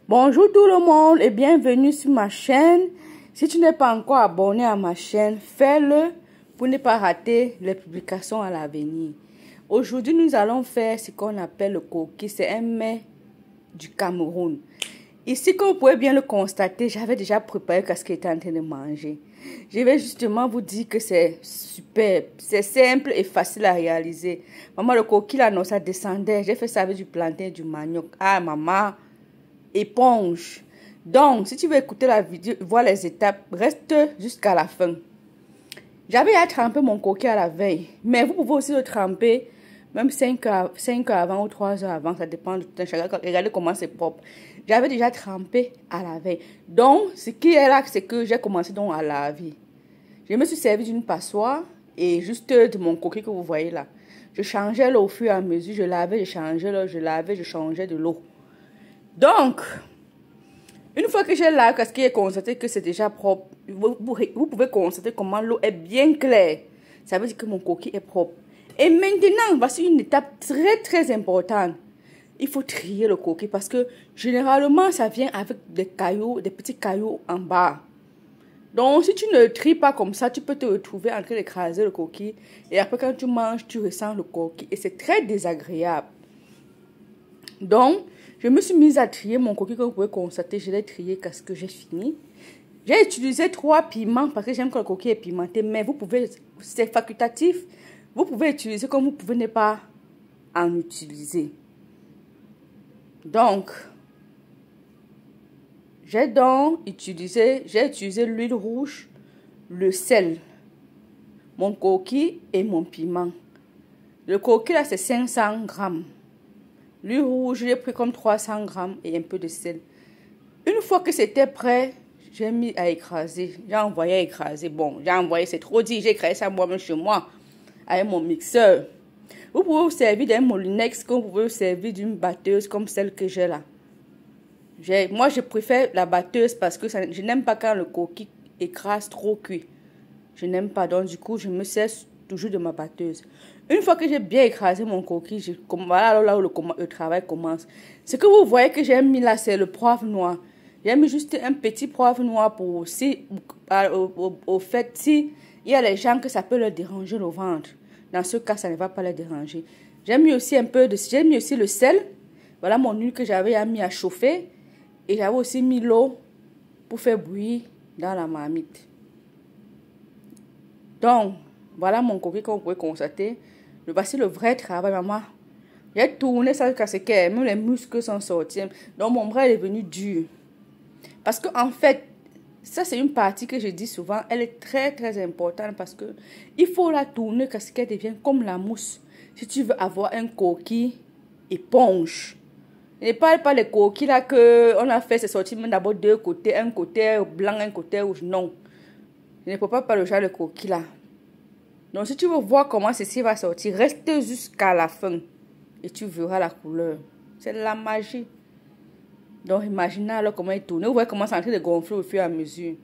Bonjour tout le monde et bienvenue sur ma chaîne. Si tu n'es pas encore abonné à ma chaîne, fais-le pour ne pas rater les publications à l'avenir. Aujourd'hui, nous allons faire ce qu'on appelle le koki. C'est un mets du Cameroun. Ici, comme vous pouvez bien le constater, j'avais déjà préparé ce qu'il était en train de manger. Je vais justement vous dire que c'est super, c'est simple et facile à réaliser. Maman, le coquille là, non, ça descendait. J'ai fait ça avec du plantain et du manioc. Ah, maman, éponge. Donc, si tu veux écouter la vidéo, voir les étapes, reste jusqu'à la fin. J'avais à tremper mon coquille à la veille, mais vous pouvez aussi le tremper même 5 heures avant ou 3 heures avant, ça dépend du temps. Regardez comment c'est propre. J'avais déjà trempé à la veille. Donc, ce qui est là, c'est que j'ai commencé donc à laver. Je me suis servi d'une passoire et juste de mon coquille que vous voyez là. Je changeais l'eau au fur et à mesure. Je lavais, je changeais l'eau, je lavais, je changeais de l'eau. Donc, une fois que j'ai lavé, parce qu'il est constaté que c'est déjà propre, vous pouvez constater comment l'eau est bien claire. Ça veut dire que mon coquille est propre. Et maintenant, voici une étape très importante. Il faut trier le coquille parce que généralement, ça vient avec des cailloux, des petits cailloux en bas. Donc, si tu ne le tries pas comme ça, tu peux te retrouver en train d'écraser le coquille. Et après, quand tu manges, tu ressens le coquille. Et c'est très désagréable. Donc, je me suis mise à trier mon coquille. Comme vous pouvez constater, je l'ai trié parce que j'ai fini. J'ai utilisé 3 piments parce que j'aime que le coquille est pimenté. Mais vous pouvez, c'est facultatif. Vous pouvez utiliser comme vous pouvez ne pas en utiliser. Donc, j'ai utilisé l'huile rouge, le sel, mon coquille et mon piment. Le coquille là c'est 500 grammes. L'huile rouge, j'ai pris comme 300 grammes et un peu de sel. Une fois que c'était prêt, j'ai mis à écraser. J'ai envoyé à écraser. Bon, j'ai envoyé, c'est trop dit. J'ai écrasé ça moi-même chez moi avec mon mixeur. Vous pouvez vous servir d'un moulinex, comme vous pouvez vous servir d'une batteuse comme celle que j'ai là. Moi, je préfère la batteuse parce que je n'aime pas quand le coquille écrase trop cuit. Je n'aime pas. Donc, du coup, je me sers toujours de ma batteuse. Une fois que j'ai bien écrasé mon coquille, voilà là où le travail commence. Ce que vous voyez que j'ai mis là, c'est le poivre noir. J'ai mis juste un petit poivre noir pour aussi, au fait, si il y a les gens que ça peut leur déranger le ventre. Dans ce cas, ça ne va pas les déranger. J'ai mis aussi le sel. Voilà mon huile que j'avais mis à chauffer. Et j'avais aussi mis l'eau pour faire bouillir dans la marmite. Donc, voilà mon coquille comme vous pouvez constater. Voici le vrai travail, maman. J'ai tourné ça jusqu'à ce que même les muscles sont sortis. Donc, mon bras est devenu dur. Parce que en fait, ça c'est une partie que je dis souvent. Elle est très importante parce que il faut la tourner jusqu'à ce qu'elle devienne comme la mousse. Si tu veux avoir un coquille éponge. Je ne parle pas des coquilles là que on a fait, c'est sorti même d'abord deux côtés, un côté blanc, un côté rouge. Non. Je ne peux pas parler de genre de coquille là. Donc si tu veux voir comment ceci va sortir, reste jusqu'à la fin. Et tu verras la couleur. C'est la magie. Donc imaginez alors comment il tourne. Vous voyez comment c'est en train de gonfler au fur et à mesure.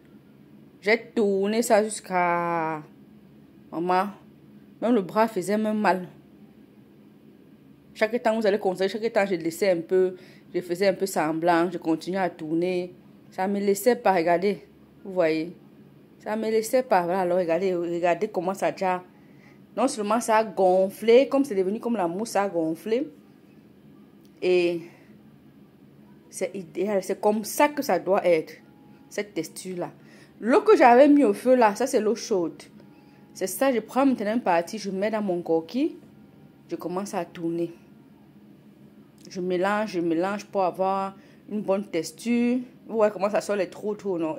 J'ai tourné ça jusqu'à... Maman, même le bras faisait même mal. Chaque temps, vous allez constater, chaque temps, je laissais un peu, je faisais un peu semblant, je continuais à tourner. Ça me laissait pas, regardez, vous voyez. Ça me laissait pas, voilà, alors regardez comment ça a déjà... Non seulement ça a gonflé, comme c'est devenu comme la mousse, ça a gonflé. Et c'est idéal, c'est comme ça que ça doit être, cette texture-là. L'eau que j'avais mis au feu là, ça c'est l'eau chaude. C'est ça, je prends maintenant une partie, je mets dans mon coquille, je commence à tourner. Je mélange pour avoir une bonne texture. Vous voyez comment ça sort les trous, non?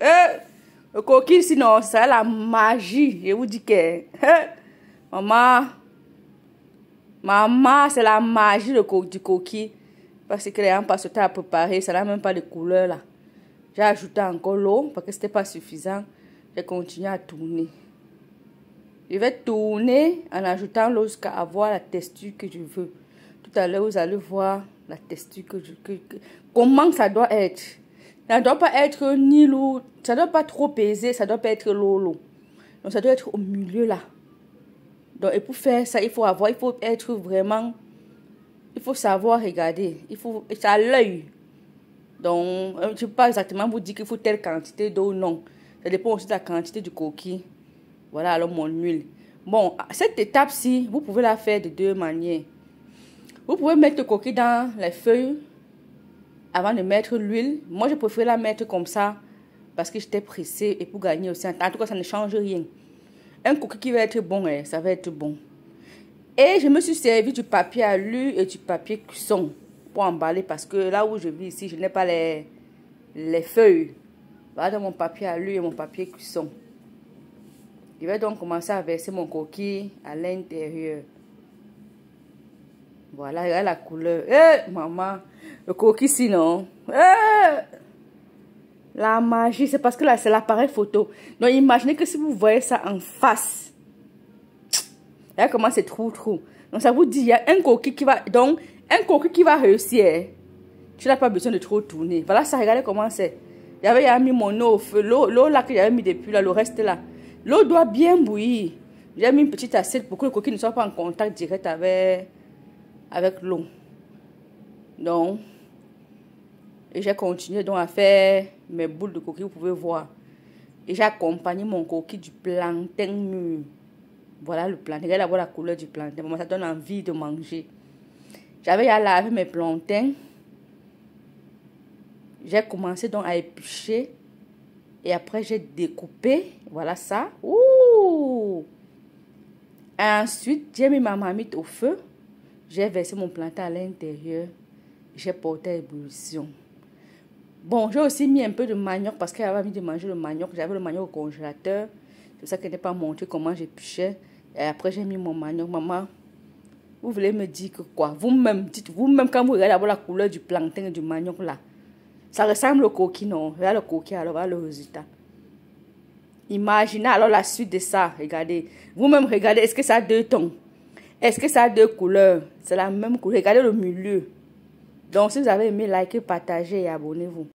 Le coquille, sinon, c'est la magie. Je vous dis que... Maman, c'est la magie du coquille. Parce que les gens passent le temps à préparer, ça n'a même pas de couleur là. J'ai ajouté encore l'eau parce que ce n'était pas suffisant. J'ai continué à tourner. Je vais tourner en ajoutant l'eau jusqu'à avoir la texture que je veux. Tout à l'heure, vous allez voir la texture comment ça doit être. Ça ne doit pas être ni lourd, ça ne doit pas trop peser, ça ne doit pas être lourd. Donc ça doit être au milieu là. Donc et pour faire ça, il faut être vraiment, il faut savoir regarder. C'est à l'œil. Donc, je ne peux pas exactement vous dire qu'il faut telle quantité d'eau, non. Ça dépend aussi de la quantité du coquille. Voilà, alors mon huile. Bon, cette étape-ci, vous pouvez la faire de deux manières. Vous pouvez mettre le coquille dans les feuilles avant de mettre l'huile. Moi, je préfère la mettre comme ça parce que j'étais pressée et pour gagner aussi. En tout cas, ça ne change rien. Un coquille qui va être bon, ça va être bon. Et je me suis servi du papier alu et du papier cuisson pour emballer parce que là où je vis ici, je n'ai pas les feuilles. Voilà dans mon papier alu et mon papier cuisson. Je vais donc commencer à verser mon coquille à l'intérieur. Voilà, regarde la couleur. Eh, maman, le coquille sinon. La magie, c'est parce que là, c'est l'appareil photo. Donc, imaginez que si vous voyez ça en face. Regarde comment c'est trou. Donc, ça vous dit, il y a un coquille qui va... Donc, un coquille qui va réussir. Tu n'as pas besoin de trop tourner. Voilà ça, regardez comment c'est. J'avais mis mon eau au feu. L'eau là que j'avais mis depuis là, le reste là. L'eau doit bien bouillir. J'ai mis une petite assiette pour que le coquille ne soit pas en contact direct avec l'eau. Donc, et j'ai continué donc à faire mes boules de coquille, vous pouvez voir. Et j'ai accompagné mon coquille du plantain mûr. Voilà le plantain. Regardez d'abord la couleur du plantain. Moi, ça donne envie de manger. J'avais à laver mes plantains. J'ai commencé donc à éplucher. Et après, j'ai découpé. Voilà ça. Ouh! Et ensuite, j'ai mis ma marmite au feu. J'ai versé mon plantain à l'intérieur. J'ai porté à ébullition. Bon, j'ai aussi mis un peu de manioc parce qu'elle avait envie de manger le manioc. J'avais le manioc au congélateur. C'est ça qu'elle n'a pas montré comment j'épluchais. Et après, j'ai mis mon manioc. Maman, vous voulez me dire que quoi? Vous-même, dites vous-même quand vous regardez la couleur du plantain et du manioc là. Ça ressemble au coquille, non? Regarde le coquille, alors voilà le résultat. Imaginez alors la suite de ça. Regardez. Vous-même, regardez. Est-ce que ça a deux tons? Est-ce que ça a deux couleurs? C'est la même couleur. Regardez le milieu. Donc, si vous avez aimé, likez, partagez et abonnez-vous.